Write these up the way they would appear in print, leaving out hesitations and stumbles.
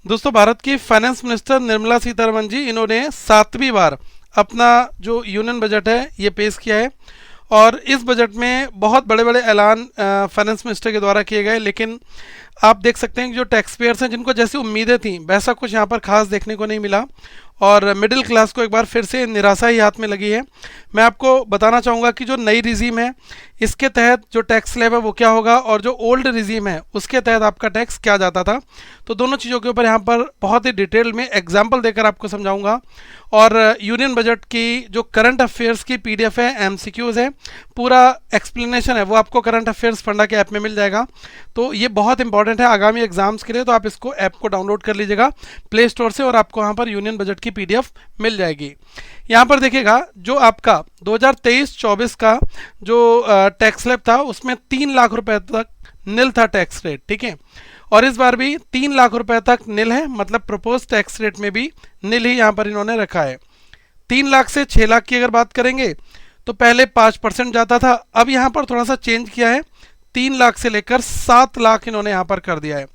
दोस्तों, भारत की finance minister Nirmala Sitharaman ji, इन्होंने 7वीं बार अपना जो यूनियन बजट है ये पेश किया है। और इस बजट में बहुत बड़े बड़े ऐलान फाइनेंस मिनिस्टर के द्वारा किए गए, लेकिन आप देख सकते हैं कि जो टैक्स पेयर्स हैं जिनको जैसी उम्मीदें थी वैसा कुछ यहाँ पर खास देखने को नहीं मिला, और मिडिल क्लास को एक बार फिर से निराशा ही हाथ में लगी है। मैं आपको बताना चाहूँगा कि जो नई रिजीम है इसके तहत जो टैक्स स्लैब है वो क्या होगा, और जो ओल्ड रिजीम है उसके तहत आपका टैक्स क्या जाता था। तो दोनों चीज़ों के ऊपर यहाँ पर बहुत ही डिटेल में एग्जाम्पल देकर आपको समझाऊंगा। और यूनियन बजट की जो करंट अफेयर्स की पीडीएफ है, एमसीक्यूज़ है, पूरा एक्सप्लेनेशन है वो आपको करंट अफेयर्स फंडा के ऐप में मिल जाएगा। तो ये बहुत इंपॉर्टेंट है आगामी एग्जाम्स के लिए, तो आप इसको ऐप को डाउनलोड कर लीजिएगा प्ले स्टोर से, और आपको यहाँ पर यूनियन बजट की पीडीएफ मिल जाएगी। यहाँ पर देखिएगा जो आपका 2023-24 का जो टैक्स स्लैब था उसमें 3 लाख रुपए तक नील था टैक्स रेट, ठीक है। और इस बार भी 3 लाख रुपए तक नील है, मतलब प्रपोज टैक्स रेट में भी नील ही यहाँ पर इन्होंने रखा है। 3 लाख से 6 लाख की अगर बात करेंगे तो पहले 5% जाता था, अब यहाँ पर थोड़ा सा चेंज किया है, 3 लाख से लेकर 7 लाख इन्होंने यहाँ पर कर दिया है,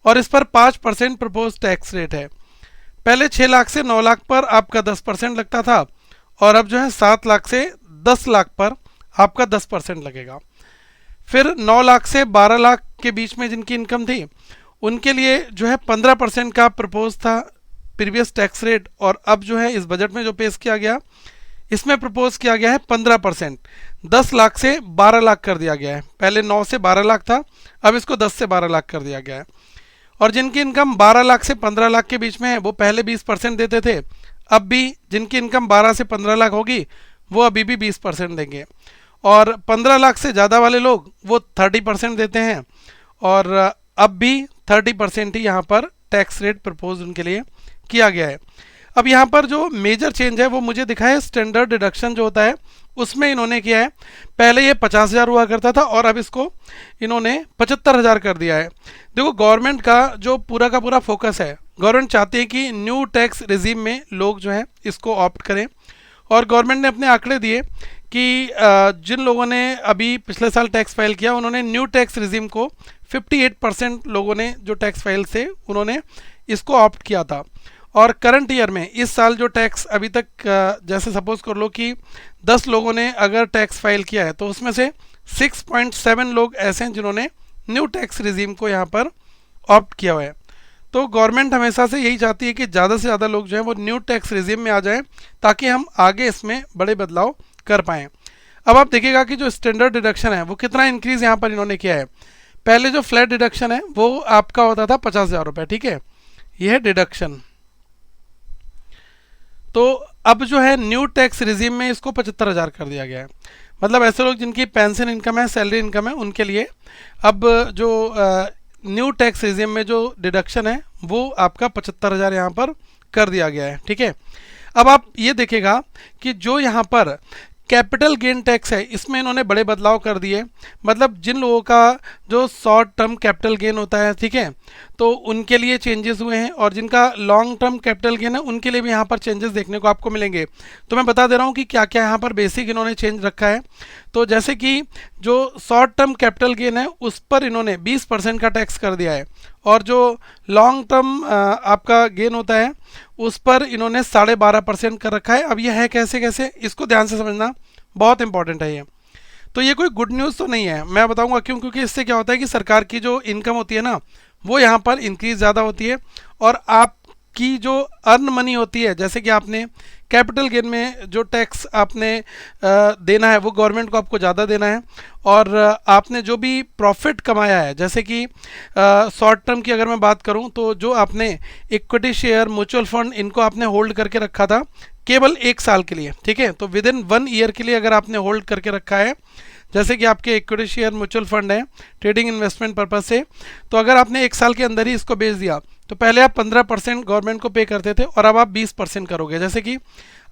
और इस पर 5% प्रपोज टैक्स रेट है। पहले 6 लाख से 9 लाख पर आपका 10% लगता था, और अब जो है 7 लाख से 10 लाख पर आपका 10% लगेगा। फिर 9 लाख से 12 लाख के बीच में जिनकी इनकम थी उनके लिए जो है 15% का प्रपोज था प्रीवियस टैक्स रेट, और अब जो है इस बजट में जो पेश किया गया इसमें प्रपोज किया गया है 15%। 10 लाख से 12 लाख कर दिया गया है, पहले 9 से 12 लाख था, अब इसको 10 से 12 लाख कर दिया गया है। और जिनकी इनकम 12 लाख से 15 लाख के बीच में है वो पहले 20% देते थे, अब भी जिनकी इनकम 12 से 15 लाख होगी वो अभी भी 20% देंगे। और 15 लाख से ज़्यादा वाले लोग वो 30% देते हैं, और अब भी 30% ही यहाँ पर टैक्स रेट प्रपोज उनके लिए किया गया है। अब यहाँ पर जो मेजर चेंज है वो मुझे दिखा है स्टैंडर्ड डिडक्शन जो होता है उसमें इन्होंने किया है। पहले ये 50,000 हुआ करता था और अब इसको इन्होंने 75,000 कर दिया है। देखो, गवर्नमेंट का जो पूरा का पूरा फोकस है, गवर्नमेंट चाहती है कि न्यू टैक्स रिजीम में लोग जो है इसको ऑप्ट करें, और गवर्नमेंट ने अपने आंकड़े दिए कि जिन लोगों ने अभी पिछले साल टैक्स फाइल किया उन्होंने न्यू टैक्स रिजीम को 58% लोगों ने जो टैक्स फाइल से उन्होंने इसको ऑप्ट किया था। और करंट ईयर में इस साल जो टैक्स अभी तक जैसे सपोज कर लो कि 10 लोगों ने अगर टैक्स फाइल किया है तो उसमें से 6.7 लोग ऐसे हैं जिन्होंने न्यू टैक्स रिजीम को यहाँ पर ऑप्ट किया हुआ है। तो गवर्नमेंट हमेशा से यही चाहती है कि ज़्यादा से ज़्यादा लोग जो है वो न्यू टैक्स रिजीम में आ जाएं ताकि हम आगे इसमें बड़े बदलाव कर पाएँ। अब आप देखिएगा कि जो स्टैंडर्ड डिडक्शन है वो कितना इंक्रीज़ यहाँ पर इन्होंने किया है। पहले जो फ्लैट डिडक्शन है वो आपका होता था 50,000 रुपये, ठीक है, ये है डिडक्शन। तो अब जो है न्यू टैक्स रिजीम में इसको 75,000 कर दिया गया है। मतलब ऐसे लोग जिनकी पेंशन इनकम है, सैलरी इनकम है, उनके लिए अब जो न्यू टैक्स रिजीम में जो डिडक्शन है वो आपका 75,000 यहाँ पर कर दिया गया है, ठीक है। अब आप ये देखेगा कि जो यहाँ पर कैपिटल गेन टैक्स है इसमें इन्होंने बड़े बदलाव कर दिए। मतलब जिन लोगों का जो शॉर्ट टर्म कैपिटल गेन होता है, ठीक है, तो उनके लिए चेंजेस हुए हैं, और जिनका लॉन्ग टर्म कैपिटल गेन है उनके लिए भी यहाँ पर चेंजेस देखने को आपको मिलेंगे। तो मैं बता दे रहा हूँ कि क्या क्या यहाँ पर बेसिक इन्होंने चेंज रखा है। तो जैसे कि जो शॉर्ट टर्म कैपिटल गेन है उस पर इन्होंने 20% का टैक्स कर दिया है, और जो लॉन्ग टर्म आपका गेन होता है उस पर इन्होंने 12.5% कर रखा है। अब ये है कैसे कैसे, इसको ध्यान से समझना, बहुत इंपॉर्टेंट है ये। तो ये कोई गुड न्यूज़ तो नहीं है, मैं बताऊंगा क्यों। क्योंकि इससे क्या होता है कि सरकार की जो इनकम होती है ना वो यहाँ पर इंक्रीज ज़्यादा होती है, और आपकी जो अर्न मनी होती है, जैसे कि आपने कैपिटल गेन में जो टैक्स आपने देना है वो गवर्नमेंट को आपको ज़्यादा देना है, और आपने जो भी प्रॉफिट कमाया है, जैसे कि शॉर्ट टर्म की अगर मैं बात करूं तो जो आपने इक्विटी शेयर, म्यूचुअल फंड, इनको आपने होल्ड करके रखा था केवल 1 साल के लिए, ठीक है, तो विद इन 1 ईयर के लिए अगर आपने होल्ड करके रखा है, जैसे कि आपके इक्विटी शेयर, म्यूचुअल फंड है ट्रेडिंग इन्वेस्टमेंट पर्पज से, तो अगर आपने 1 साल के अंदर ही इसको बेच दिया तो पहले आप 15% गवर्नमेंट को पे करते थे और अब आप 20% करोगे। जैसे कि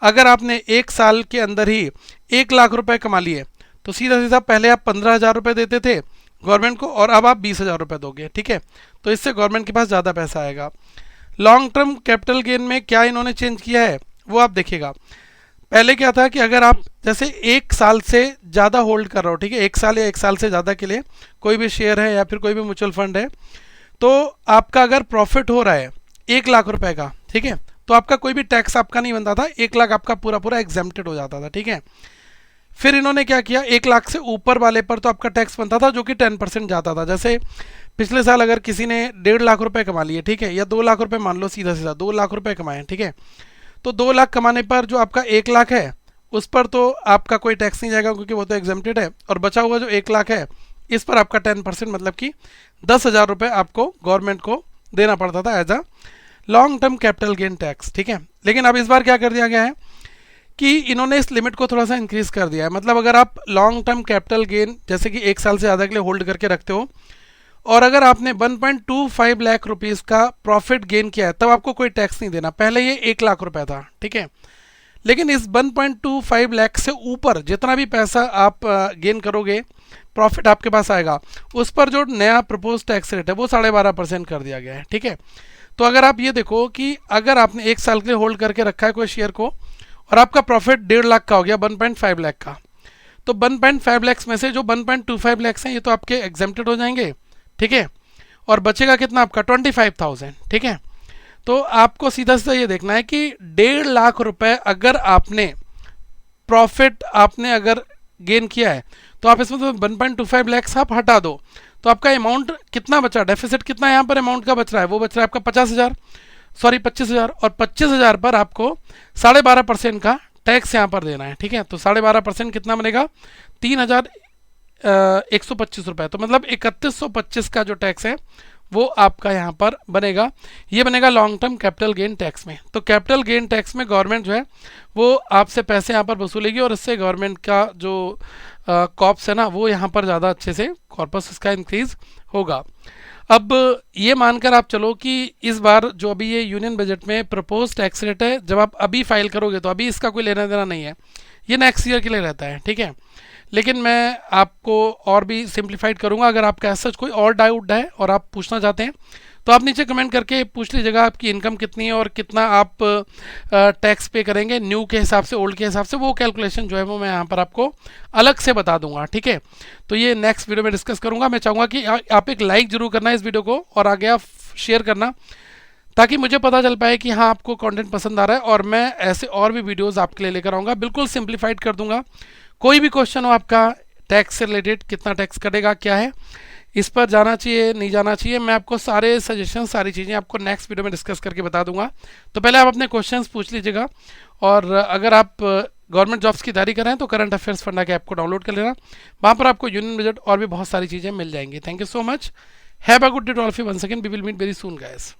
अगर आपने 1 साल के अंदर ही 1 लाख रुपए कमा लिए तो सीधा सीधा पहले आप 15,000 रुपये देते थे गवर्नमेंट को, और अब आप 20,000 रुपये दोगे, ठीक है। तो इससे गवर्नमेंट के पास ज़्यादा पैसा आएगा। लॉन्ग टर्म कैपिटल गेन में क्या इन्होंने चेंज किया है वो आप देखिएगा। पहले क्या था कि अगर आप जैसे 1 साल से ज़्यादा होल्ड कर रहे हो, ठीक है, 1 साल या 1 साल से ज़्यादा के लिए कोई भी शेयर है या फिर कोई भी म्यूचुअल फंड है, तो आपका अगर प्रॉफिट हो रहा है 1 लाख रुपए का, ठीक है, तो आपका कोई भी टैक्स आपका नहीं बनता था, 1 लाख आपका पूरा पूरा एग्जेम्प्टेड हो जाता था, ठीक है। फिर इन्होंने क्या किया, 1 लाख से ऊपर वाले पर तो आपका टैक्स बनता था जो कि 10% जाता था। जैसे पिछले साल अगर किसी ने 1.5 लाख रुपए कमा लिए, ठीक है, या 2 लाख रुपए मान लो, सीधा सीधा 2 लाख रुपए कमाए, ठीक है, तो 2 लाख कमाने पर जो आपका 1 लाख है उस पर तो आपका कोई टैक्स नहीं जाएगा क्योंकि वो तो एग्जेम्प्टेड है, और बचा हुआ जो 1 लाख है इस पर आपका 10%, मतलब कि 10,000 रुपये आपको गवर्नमेंट को देना पड़ता था as a long term capital gain tax, ठीक है। लेकिन अब इस बार क्या कर दिया गया है कि इन्होंने इस लिमिट को थोड़ा सा इंक्रीज कर दिया है। मतलब अगर आप लॉन्ग टर्म कैपिटल गेन जैसे कि 1 साल से ज़्यादा के लिए होल्ड करके रखते हो और अगर आपने 1.25 लाख रुपीज़ का प्रॉफिट गेन किया है तब आपको कोई टैक्स नहीं देना। पहले ये 1 लाख रुपए था, ठीक है, लेकिन इस 1.25 लाख से ऊपर जितना भी पैसा आप गेन करोगे, प्रॉफिट आपके पास आएगा, उस पर जो नया प्रपोज टैक्स रेट है वो 12.5% कर दिया गया है, ठीक है। तो अगर आप ये देखो कि अगर आपने 1 साल के लिए होल्ड करके रखा है कोई शेयर को और आपका प्रॉफिट 1.5 लाख का हो गया 1.5 लाख का, तो 1.5 लाख में से जो 1.25 लाख हैं ये तो आपके एग्जेम्प्टेड हो जाएंगे, ठीक है, और बचेगा कितना आपका 25,000, ठीक है। तो आपको सीधा सीधा ये देखना है कि 1.5 लाख रुपए अगर आपने प्रॉफिट आपने अगर गेन किया है तो आप इसमें तो 1.25 लाख आप हटा दो तो आपका अमाउंट कितना बचा, डेफिसिट कितना यहाँ पर अमाउंट का बच रहा है, वो बच रहा है आपका 50,000, सॉरी 25,000, और 25,000 पर आपको 12.5% का टैक्स यहाँ पर देना है, ठीक है। तो 12.5% कितना बनेगा, 3,125 रुपये, तो मतलब 3125 का जो टैक्स है वो आपका यहाँ पर बनेगा। ये बनेगा long term capital gain tax में। तो कैपिटल गेन टैक्स में गवर्नमेंट जो है वो आपसे पैसे यहाँ पर वसूलेगी और इससे गवर्नमेंट का जो कॉप्स है ना वो यहाँ पर ज़्यादा अच्छे से कॉर्पस इसका इंक्रीज होगा। अब ये मानकर आप चलो कि इस बार जो अभी ये यूनियन बजट में प्रपोज टैक्स रेट है, जब आप अभी फाइल करोगे तो अभी इसका कोई लेना देना नहीं है, ये नेक्स्ट ईयर के लिए रहता है, ठीक है। लेकिन मैं आपको और भी सिंप्लीफाइड करूंगा। अगर आपका ऐसा कोई और डाउट है और आप पूछना चाहते हैं तो आप नीचे कमेंट करके पूछ लीजिएगा आपकी इनकम कितनी है और कितना आप टैक्स पे करेंगे न्यू के हिसाब से, ओल्ड के हिसाब से। वो कैलकुलेशन जो है वो मैं यहाँ पर आपको अलग से बता दूंगा, ठीक है। तो ये नेक्स्ट वीडियो में डिस्कस करूंगा। मैं चाहूँगा कि आप एक लाइक जरूर करना इस वीडियो को और आगे आप शेयर करना ताकि मुझे पता चल पाए कि हाँ आपको कंटेंट पसंद आ रहा है और मैं ऐसे और भी वीडियोस आपके लिए लेकर आऊँगा। बिल्कुल सिंप्लीफाइड कर दूंगा। कोई भी क्वेश्चन हो आपका टैक्स से रिलेटेड, कितना टैक्स कटेगा, क्या है, इस पर जाना चाहिए नहीं जाना चाहिए, मैं आपको सारे सजेशन सारी चीज़ें आपको नेक्स्ट वीडियो में डिस्कस करके बता दूंगा। तो पहले आप अपने क्वेश्चंस पूछ लीजिएगा और अगर आप गवर्नमेंट जॉब्स की तैयारी कर रहे हैं तो करंट अफेयर्स फंडा के ऐप को डाउनलोड कर लेना, वहाँ पर आपको यूनियन बजट और भी बहुत सारी चीज़ें मिल जाएंगी। Thank you so much, have a good day to all of you, once again we will meet very soon guys.